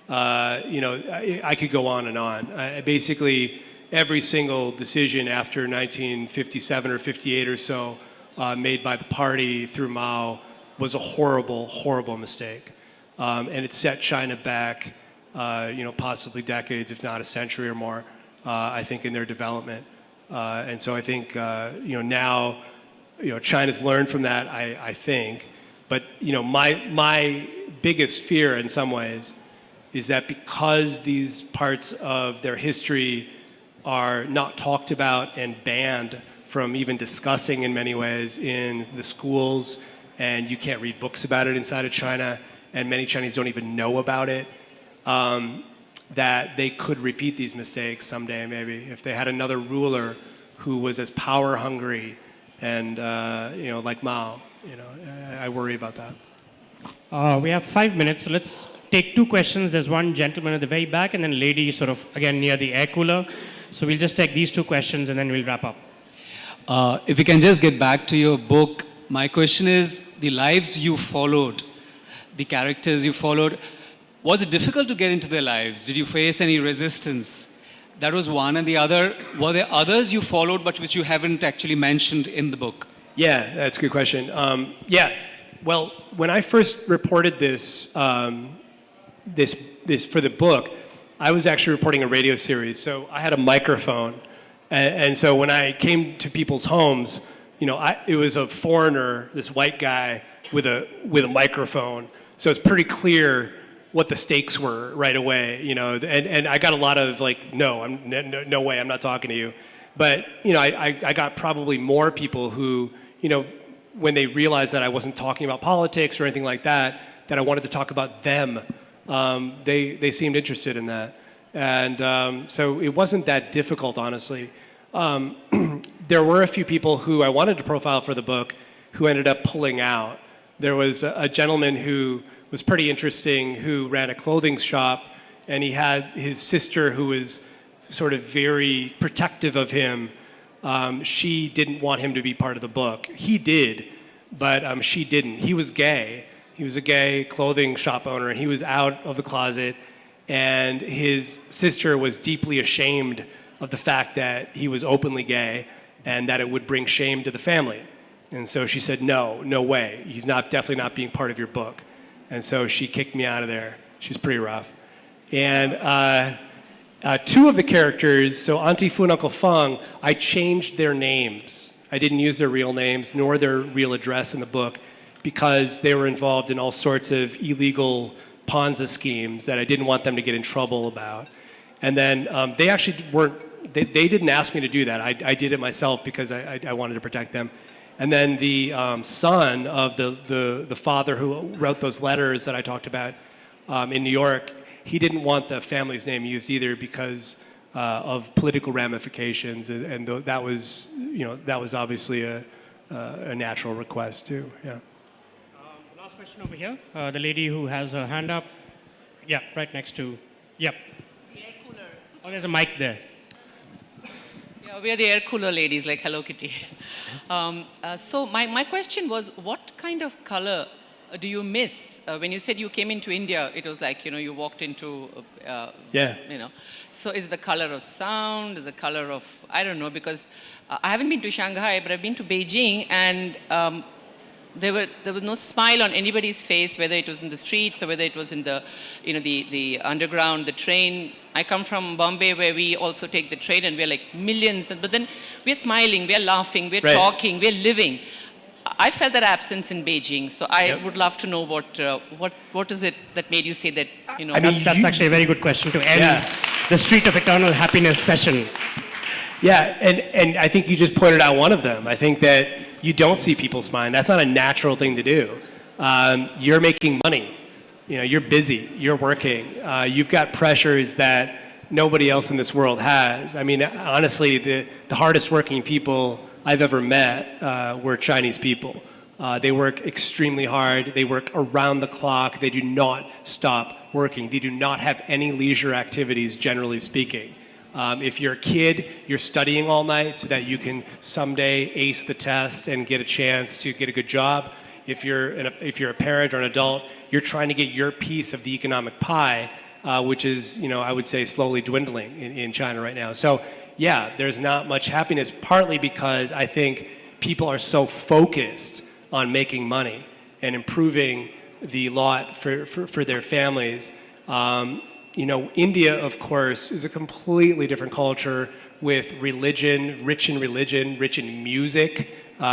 I could go on and on. Basically, every single decision after 1957 or 58 or so made by the party through Mao was a horrible, horrible mistake. And it set China back, possibly decades, if not a century or more, I think, in their development. And so I think, now, China's learned from that, I think. But, my biggest fear in some ways is that because these parts of their history are not talked about and banned from even discussing in many ways in the schools, and you can't read books about it inside of China, and many Chinese don't even know about it, that they could repeat these mistakes someday, maybe, if they had another ruler who was as power hungry and, like Mao. I worry about that. We have 5 minutes, so let's take 2 questions. There's one gentleman at the very back, and then lady sort of, again, near the air cooler. So we'll just take these 2 questions, and then we'll wrap up. If we can just get back to your book, my question is, the lives you followed, the characters you followed, was it difficult to get into their lives? Did you face any resistance? That was one. And the other, were there others you followed but which you haven't actually mentioned in the book? Yeah, that's a good question. Well, when I first reported this, this for the book, I was actually reporting a radio series, so I had a microphone. And so when I came to people's homes, it was a foreigner, this white guy with a microphone. So it's pretty clear what the stakes were right away, and I got a lot of like, no way, I'm not talking to you. But, I got probably more people who, when they realized that I wasn't talking about politics or anything like that I wanted to talk about them. They seemed interested in that. And so it wasn't that difficult, honestly. There were a few people who I wanted to profile for the book who ended up pulling out. There was a gentleman who was pretty interesting who ran a clothing shop, and he had his sister who was sort of very protective of him. She didn't want him to be part of the book. He did, but she didn't. He was gay. He was a gay clothing shop owner, and he was out of the closet, and his sister was deeply ashamed of the fact that he was openly gay and that it would bring shame to the family. And so she said, no way. He's definitely not being part of your book. And so she kicked me out of there. She's pretty rough. And two of the characters, so Auntie Fu and Uncle Feng, I changed their names. I didn't use their real names nor their real address in the book because they were involved in all sorts of illegal Ponzi schemes that I didn't want them to get in trouble about. And then they actually they didn't ask me to do that. I did it myself because I wanted to protect them. And then the son of the father who wrote those letters that I talked about in New York, he didn't want the family's name used either because of political ramifications, and that was obviously a natural request too. Yeah. Last question over here. The lady who has her hand up. Yeah, right next to. Yep. The air cooler. Oh, there's a mic there. Yeah, we are the air cooler ladies, like Hello Kitty. So my question was, what kind of color do you miss? When you said you came into India, it was like, you walked into, yeah. So is the color of sound, is the color of, I don't know, because I haven't been to Shanghai, but I've been to Beijing, and there was no smile on anybody's face, whether it was in the streets or whether it was in the, the underground, the train. I come from Bombay, where we also take the train, and we're like millions, but then we're smiling, we're laughing, we're right. talking, we're living. I felt that absence in Beijing, so I would love to know what is it that made you say that, That's actually a very good question to end the Street of Eternal Happiness session. Yeah, and I think you just pointed out one of them. I think that you don't see people smiling. That's not a natural thing to do. You're making money. You're busy. You're working. You've got pressures that nobody else in this world has. I mean, honestly, the hardest working people I've ever met were Chinese people. They work extremely hard. They work around the clock. They do not stop working. They do not have any leisure activities, generally speaking. If you're a kid, you're studying all night so that you can someday ace the test and get a chance to get a good job. If you're a parent or an adult, you're trying to get your piece of the economic pie, which is, I would say, slowly dwindling in China right now. So, yeah, there's not much happiness, partly because I think people are so focused on making money and improving the lot for their families. India, of course, is a completely different culture with religion, rich in music.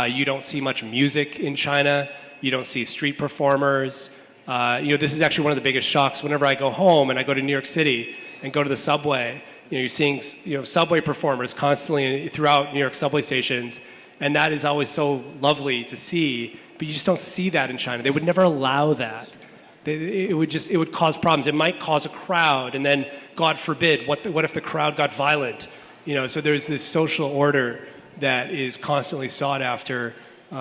You don't see much music in China. You don't see street performers. This is actually one of the biggest shocks. Whenever I go home and I go to New York City and go to the subway, you're seeing subway performers constantly throughout New York subway stations, and that is always so lovely to see. But you just don't see that in China. They would never allow that. It would cause problems. It might cause a crowd, and then, God forbid, what if the crowd got violent? So there's this social order that is constantly sought after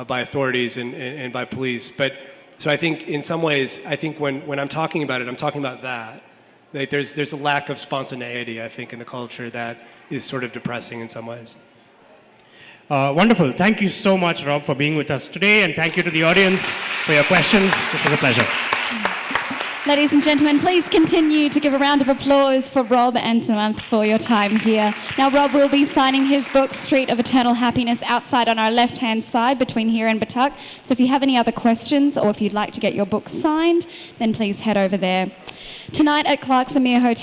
by authorities and by police. But so I think in some ways, when I'm talking about it, I'm talking about that. Like there's a lack of spontaneity, I think, in the culture that is sort of depressing in some ways. Wonderful. Thank you so much, Rob, for being with us today, and thank you to the audience for your questions. This was a pleasure. Ladies and gentlemen, please continue to give a round of applause for Rob and Samanth for your time here. Now, Rob will be signing his book, Street of Eternal Happiness, outside on our left-hand side between here and Batak. So if you have any other questions or if you'd like to get your book signed, then please head over there. Tonight at Clark's Amir Hotel,